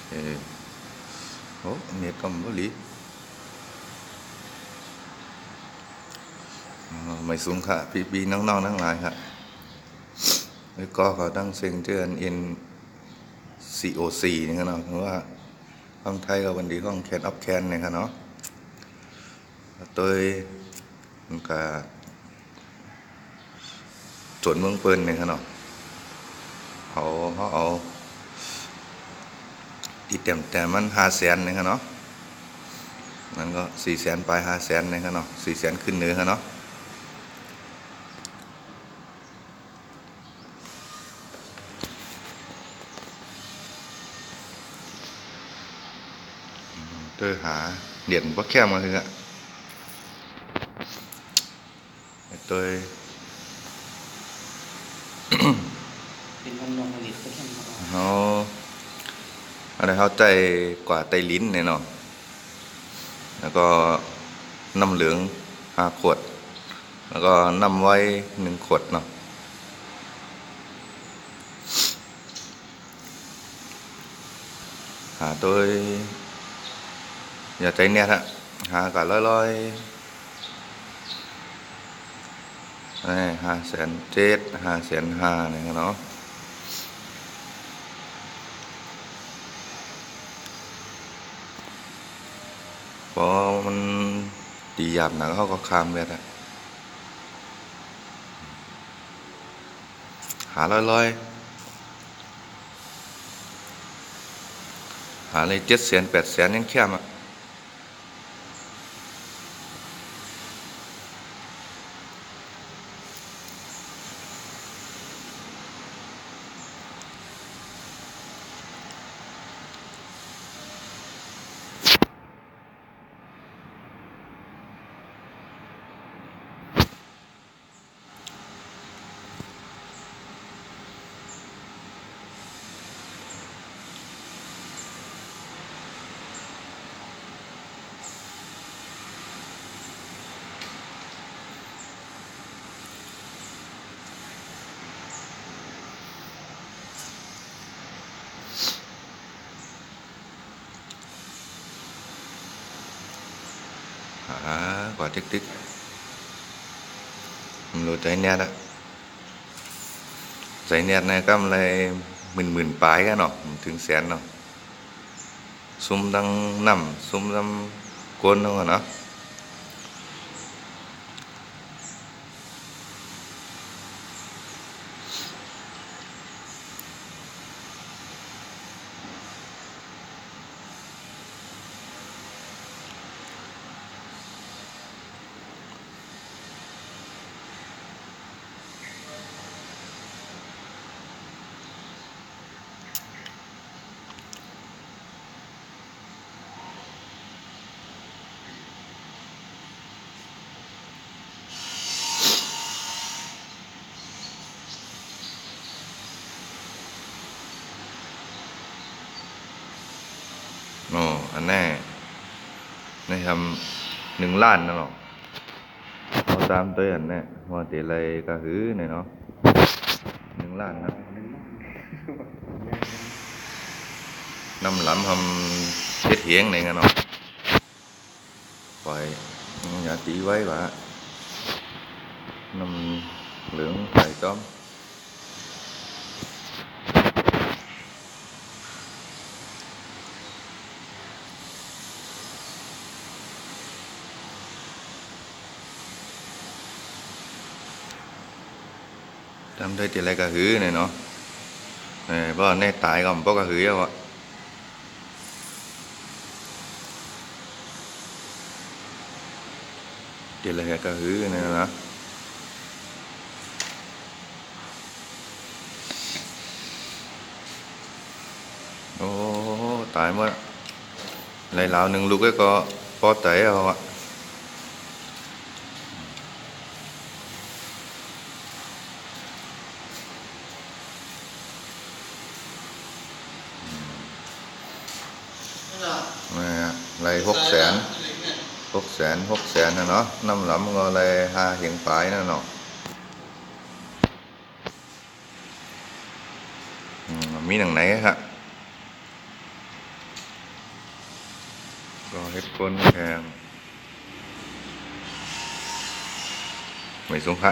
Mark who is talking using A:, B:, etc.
A: โอ้เน็ตก็บ่หลีไม่สูงค่ะพี่น้องๆทั้งหลายครับแล้วก็เขาตั้งเสียงเตือน NCOC นี่ครับเนาะคือว่าห้องไทยกับวันดีห้องแคนอัพแคนนี่ครับเนาะโดยมันก็จนเมืองเปิ้นนี่ครับเนาะเขาเอาที่แต่มัน500,000นี่ครับเนาะนั่นก็400,000ไป500,000นี่ครับเนาะ400,000ขึ้นเหนือครับเนาะโดยหาเหรียญบ่แค่มาคืออ่ะโดย
B: เป็นวันนองผลิตก็แค่มา
A: เขาอะไรเขาใจกว่าไตลิ้นเนี่ยเนาะแล้วก็น้ำเหลือง5 ขวดแล้วก็น้ำไว้1 ขวดเนาะหาโดยอย่าใจเนี่ยฮะหากันลอย507,000 505,000เนี่ยเนาะพอมันตีหยาบหนักเขาก็คามเลยนะหาลอยหาเลย700,000 800,000ยังแค่อ่ะกว่าติ๊กมันรู้ใจเนี่ยละใจเนี่ยนะก็เลยหมื่นปลายกันเนาะถึง100,000เนาะซุ่มดังน้ำซุ่มดังก้นเนาะเนาะโอ้อันแน่ในทำ1 ล้านเนาะเอาตามตัวอันแน่ว่าตีอะไรก็หือเนี่ยเนาะ1 ล้านนะน้ำหล้ำทำเฮ็ดเหียงในกันเนาะปล่อยอย่าตีไว้ว่าน้ำเหลืองใส่จอมทำได้ตีอะไรก็หือเนี่ยเนาะเพราะในตายก็เพราะก็หือเอาอะตีอะไรก็หือเนี่ยนะโอ้ตายหมดไรเหล่า1 ลูกก็พอเตะเอาอะไร600,000นะเนาะน้ำหล้ำก็เลย5 เหียงปลายนะเนาะมีหนังไหนครับ ก็เฮ็ดก้นแทงไม่สงพระ